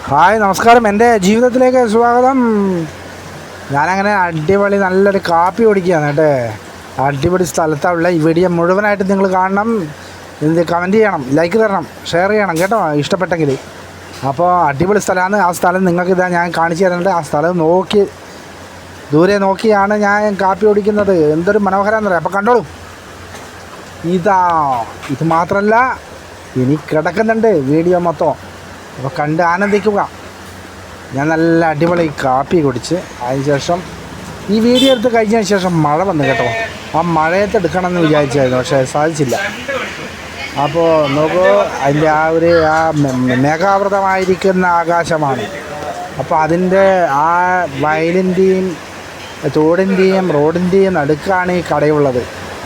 Hi നമസ്കാരം, എൻ്റെ ജീവിതത്തിലേക്ക് സ്വാഗതം. ഞാനങ്ങനെ അടിപൊളി നല്ലൊരു കാപ്പി കുടിക്കുകയാണ് കേട്ടോ. അടിപൊളി സ്ഥലത്താണുള്ള ഈ വീഡിയോ മുഴുവനായിട്ട് നിങ്ങൾ കാണണം. ഇത് കമൻറ്റ് ചെയ്യണം, ലൈക്ക് തരണം, ഷെയർ ചെയ്യണം കേട്ടോ ഇഷ്ടപ്പെട്ടെങ്കിൽ. അപ്പോൾ അടിപൊളി സ്ഥലമാണ്. ആ സ്ഥലം നിങ്ങൾക്ക് ഇതാ ഞാൻ കാണിച്ചു തരുന്നുണ്ട്. ആ സ്ഥലം നോക്കി ദൂരെ നോക്കിയാണ് ഞാൻ കാപ്പി കുടിക്കുന്നത്. എന്തൊരു മനോഹരമെന്ന് പറയാം. അപ്പോൾ കണ്ടോളൂ. ഇത് മാത്രമല്ല, ഇനി കിടക്കുന്നുണ്ട് വീഡിയോ മൊത്തം. അപ്പോൾ കണ്ട് ആനന്ദിക്കുക. ഞാൻ നല്ല അടിപൊളി കാപ്പി കുടിച്ച് അതിനുശേഷം ഈ വീഡിയോ എടുത്ത് കഴിഞ്ഞതിന് ശേഷം മഴ വന്നു കേട്ടോ. ആ മഴയത്ത് എടുക്കണമെന്ന് വിചാരിച്ചായിരുന്നു, പക്ഷേ സാധിച്ചില്ല. അപ്പോൾ നോക്കൂ, അതിൻ്റെ ആ മേഘാവൃതമായിരിക്കുന്ന ആകാശമാണ്. അപ്പോൾ അതിൻ്റെ ആ വയലിൻ്റെയും തോടിൻ്റെയും റോഡിൻ്റെയും നടുക്കാണ് ഈ കടയുള്ളത്.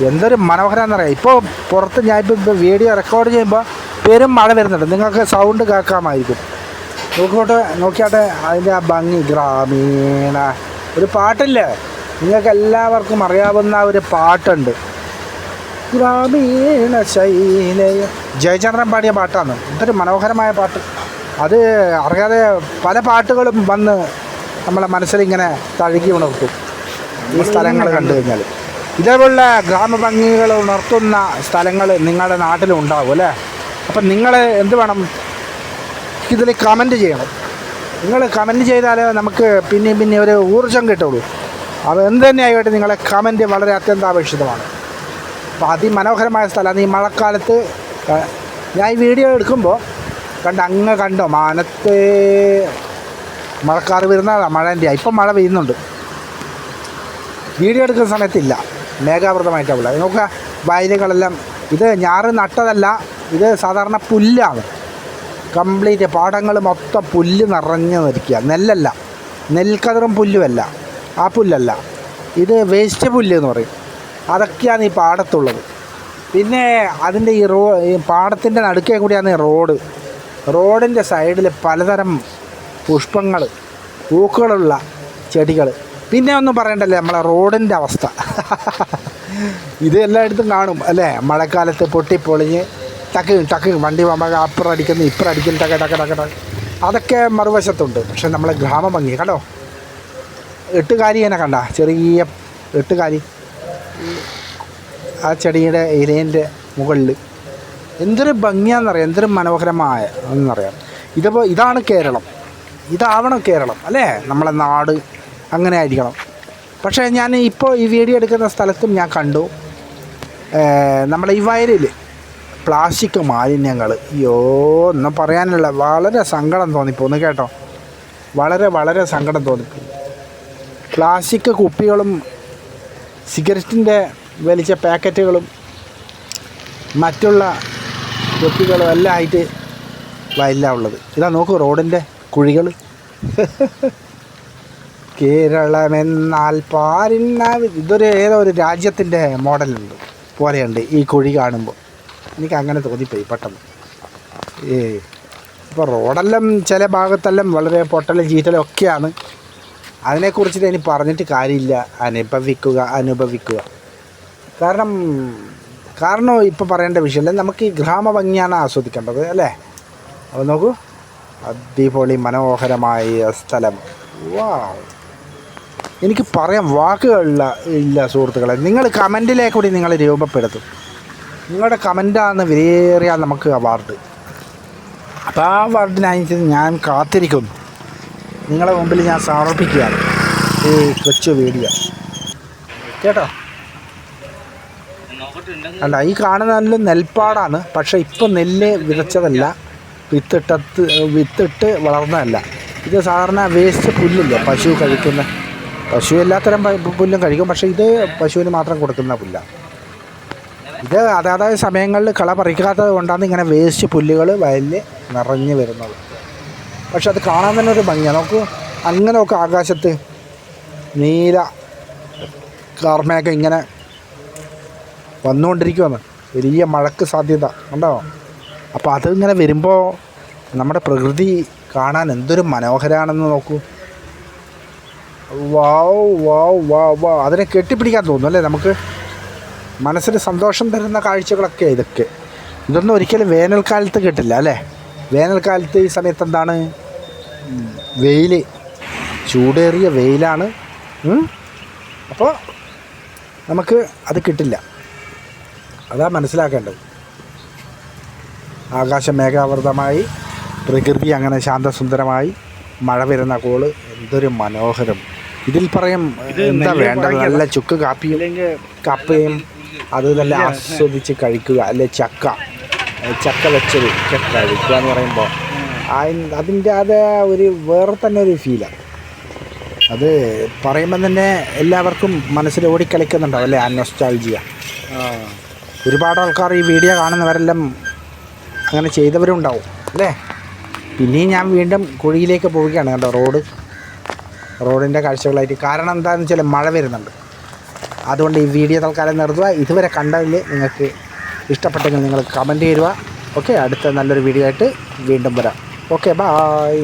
എന്തൊരു മനോഹരമെന്നറിയാം. ഇപ്പോൾ പുറത്ത് ഞാനിപ്പോൾ വീഡിയോ റെക്കോർഡ് ചെയ്യുമ്പോൾ പെരും മഴ വരുന്നുണ്ട്. നിങ്ങൾക്ക് സൗണ്ട് കേൾക്കാമായിരിക്കും. നോക്കിയാട്ടെ അതിൻ്റെ ആ ഭംഗി. ഗ്രാമീണ ഒരു പാട്ടില്ലേ, നിങ്ങൾക്ക് എല്ലാവർക്കും അറിയാവുന്ന ഒരു പാട്ടുണ്ട്, ഗ്രാമീണ ശൈലയ. ജയചന്ദ്രൻ പാടിയ പാട്ടാണ്. എന്തൊരു മനോഹരമായ പാട്ട്. അത് അറിയാതെ പല പാട്ടുകളും വന്ന് നമ്മളെ മനസ്സിലിങ്ങനെ തഴുകി ഉണർത്തും ഈ സ്ഥലങ്ങൾ കണ്ടു കഴിഞ്ഞാൽ. ഇതേപോലുള്ള ഗ്രാമഭംഗികൾ ഉണർത്തുന്ന സ്ഥലങ്ങൾ നിങ്ങളുടെ നാട്ടിലുണ്ടാവും അല്ലേ? അപ്പം നിങ്ങൾ എന്ത് വേണം, ഇതിൽ കമൻറ്റ് ചെയ്യണം. നിങ്ങൾ കമൻറ്റ് ചെയ്താലേ നമുക്ക് പിന്നെ ഒരു ഊർജ്ജം കിട്ടുള്ളൂ. അത് എന്ത് തന്നെ ആയിക്കോട്ടെ, നിങ്ങളെ കമൻറ്റ് വളരെ അത്യന്താപേക്ഷിതമാണ്. അപ്പോൾ അതിമനോഹരമായ സ്ഥലമാണ്. ഈ മഴക്കാലത്ത് ഞാൻ ഈ വീഡിയോ എടുക്കുമ്പോൾ കണ്ടോ മാനത്ത് മഴക്കാറ് വരുന്നതാണ്. മഴേൻ്റെ ഇപ്പം മഴ പെയ്യുന്നുണ്ട്. വീഡിയോ എടുക്കുന്ന സമയത്തില്ല, മേഘാവൃതമായിട്ടാവില്ല. നോക്കുക, വയലുകളെല്ലാം. ഇത് ഞാറ് നട്ടതല്ല, ഇത് സാധാരണ പുല്ലാണ്. കംപ്ലീറ്റ് പാടങ്ങൾ മൊത്തം പുല്ല് നിറഞ്ഞു നിൽക്കുക. നെല്ലല്ല, നെൽക്കതിറും പുല്ലുമല്ല, ആ പുല്ലല്ല. ഇത് വേസ്റ്റ് പുല്ല് എന്ന് പറയും. അതൊക്കെയാണ് ഈ പാടത്തുള്ളത്. പിന്നെ അതിൻ്റെ ഈ പാടത്തിൻ്റെ നടുക്കേ കൂടിയാണ് റോഡിൻ്റെ സൈഡിൽ പലതരം പുഷ്പങ്ങൾ, പൂക്കളുള്ള ചെടികൾ. പിന്നെ ഒന്നും പറയണ്ടല്ലേ നമ്മളെ റോഡിൻ്റെ അവസ്ഥ. ഇത് എല്ലായിടത്തും കാണും അല്ലേ? മഴക്കാലത്ത് പൊട്ടിപ്പൊളിഞ്ഞ് ടക്ക് വണ്ടി പോകുമ്പോൾ അപ്പുറം അടിക്കുന്നു ഇപ്പുറം അടിക്കുന്നു, ടക്ക്. അതൊക്കെ മറുവശത്തുണ്ട്. പക്ഷെ നമ്മളെ ഗ്രാമഭംഗി കണ്ടോ. എട്ടുകാരി തന്നെ കണ്ട, ചെറിയ എട്ടുകാരി ആ ചെടിയുടെ ഇലേൻ്റെ മുകളിൽ. എന്തൊരു ഭംഗിയാണെന്നറിയാം, എന്തൊരു മനോഹരമായ എന്നറിയാം. ഇതാണ് കേരളം. ഇതാവണം കേരളം അല്ലേ? നമ്മളെ നാട് അങ്ങനെ ആയിരിക്കണം. പക്ഷേ ഞാൻ ഇപ്പോൾ ഈ വീഡിയോ എടുക്കുന്ന സ്ഥലത്തും ഞാൻ കണ്ടു, നമ്മളെ ഈ വയലിൽ പ്ലാസ്റ്റിക് മാലിന്യങ്ങൾ. അയ്യോ, ഒന്നും പറയാനുള്ള വളരെ സങ്കടം തോന്നിപ്പോന്നു കേട്ടോ. വളരെ സങ്കടം തോന്നിപ്പോയി. പ്ലാസ്റ്റിക് കുപ്പികളും സിഗരറ്റിൻ്റെ വലിച്ച പാക്കറ്റുകളും മറ്റുള്ള കുപ്പികളും എല്ലാം ആയിട്ട് വയലിലാണ് ഉള്ളത്. ഇതാ നോക്കൂ റോഡിൻ്റെ കുഴികൾ. കേരളമെന്നാൽ പാരിന്നാവ്. ഏതോ ഒരു രാജ്യത്തിൻ്റെ മോഡലുണ്ട് പോലെയുണ്ട് ഈ കുഴി കാണുമ്പോൾ. എനിക്ക് അങ്ങനെ തോന്നിപ്പോയി പെട്ടെന്ന്. ഇപ്പോൾ റോഡെല്ലാം ചില ഭാഗത്തെല്ലാം വളരെ പൊട്ടലും ചീറ്റലും ഒക്കെയാണ്. അതിനെക്കുറിച്ചിട്ട് ഇനി പറഞ്ഞിട്ട് കാര്യമില്ല. അനുഭവിക്കുക. കാരണം ഇപ്പോൾ പറയേണ്ട വിഷയമല്ല. നമുക്ക് ഈ ഗ്രാമഭംഗിയാണ് ആസ്വദിക്കേണ്ടത് അല്ലേ? അപ്പോൾ നോക്കൂ, അടിപൊളി മനോഹരമായ സ്ഥലം. എനിക്ക് പറയാൻ വാക്കുകളില്ല സുഹൃത്തുക്കളെ. നിങ്ങൾ കമൻറ്റിലേക്കൂടി നിങ്ങൾ രൂപപ്പെടുത്തും. നിങ്ങളുടെ കമൻറ്റാണ് വിലയേറിയ നമുക്ക് അവാർഡ്. അപ്പോൾ ആ അവാർഡിനനുസരിച്ച് ഞാൻ കാത്തിരിക്കുന്നു. നിങ്ങളുടെ മുമ്പിൽ ഞാൻ സമർപ്പിക്കുകയാണ് ഈ കൊച്ചു വീഡിയോ കേട്ടോ. അല്ല, ഈ കാണുന്ന നെൽപ്പാടാണ്. പക്ഷേ ഇപ്പം നെല്ല് വിതച്ചതല്ല, വിത്തിട്ട് വളർന്നതല്ല. ഇത് സാധാരണ വേസ്റ്റ് പുല്ലില്ലേ, പശു കഴിക്കുന്ന. പശു എല്ലാത്തരം പുല്ലും കഴിക്കും, പക്ഷേ ഇത് പശുവിന് മാത്രം കൊടുക്കുന്ന പുല്ലാണ്. ഇത് അതായത് സമയങ്ങളിൽ കള പറിക്കാത്തത് കൊണ്ടാണ് ഇങ്ങനെ വേസ്റ്റ് പുല്ലുകൾ വയലിൽ നിറഞ്ഞു വരുന്നത്. പക്ഷെ അത് കാണാൻ തന്നെ ഒരു ഭംഗിയാണ്. നമുക്ക് അങ്ങനെ ഒക്കെ ആകാശത്ത് നീല കാർമേഘം ഇങ്ങനെ വന്നുകൊണ്ടിരിക്കുമെന്ന്, വലിയ മഴയ്ക്ക് സാധ്യത ഉണ്ടോ. അപ്പോൾ അതിങ്ങനെ വരുമ്പോൾ നമ്മുടെ പ്രകൃതി കാണാൻ എന്തൊരു മനോഹരമാണെന്ന് നോക്കൂ. വാവ്. അതിനെ കെട്ടിപ്പിടിക്കാൻ തോന്നും അല്ലേ നമുക്ക്? മനസ്സിന് സന്തോഷം തരുന്ന കാഴ്ചകളൊക്കെ ഇതൊന്നും ഒരിക്കലും വേനൽക്കാലത്ത് കിട്ടില്ല അല്ലേ? വേനൽക്കാലത്ത് ഈ സമയത്ത് എന്താണ്, വെയിൽ, ചൂടേറിയ വെയിലാണ്. അപ്പോൾ നമുക്ക് അത് കിട്ടില്ല, അതാ മനസ്സിലാക്കേണ്ടത്. ആകാശം മേഘാവൃതമായി, പ്രകൃതി അങ്ങനെ ശാന്തസുന്ദരമായി, മഴ വരുന്ന കോള്, എന്തൊരു മനോഹരം. ഇതിൽ പറയും എന്താ വേണ്ടത്? നല്ല ചുക്ക് കാപ്പിയും കപ്പയും അത് നല്ല ആസ്വദിച്ച് കഴിക്കുക. അല്ലെ ചക്ക വെച്ചത് കഴിക്കുക എന്ന് പറയുമ്പോൾ അതിൻ്റെ അത് ഒരു വേറെ തന്നെ ഒരു ഫീലാണ്. അത് പറയുമ്പോൾ തന്നെ എല്ലാവർക്കും മനസ്സിൽ ഓടിക്കളിക്കുന്നുണ്ടാവും അല്ലേ, ആ നൊസ്റ്റാൾജിയ. ഒരുപാട് ആൾക്കാർ ഈ വീഡിയോ കാണുന്നവരെല്ലാം അങ്ങനെ ചെയ്തവരുണ്ടാവും അല്ലേ. പിന്നെയും ഞാൻ വീണ്ടും കുഴിയിലേക്ക് പോവുകയാണ്. കണ്ടോ റോഡിൻ്റെ കാഴ്ചകളായിട്ട്. കാരണം എന്താണെന്ന് വെച്ചാൽ മഴ വരുന്നുണ്ട്. അതുകൊണ്ട് ഈ വീഡിയോ തൽക്കാലം നിർത്തുക. ഇതുവരെ കണ്ടതിൽ നിങ്ങൾക്ക് ഇഷ്ടപ്പെട്ടെങ്കിൽ നിങ്ങൾ കമൻറ്റ് ചെയ്യുക. ഓക്കെ, അടുത്ത നല്ലൊരു വീഡിയോ ആയിട്ട് വീണ്ടും വരാം. Okay, bye.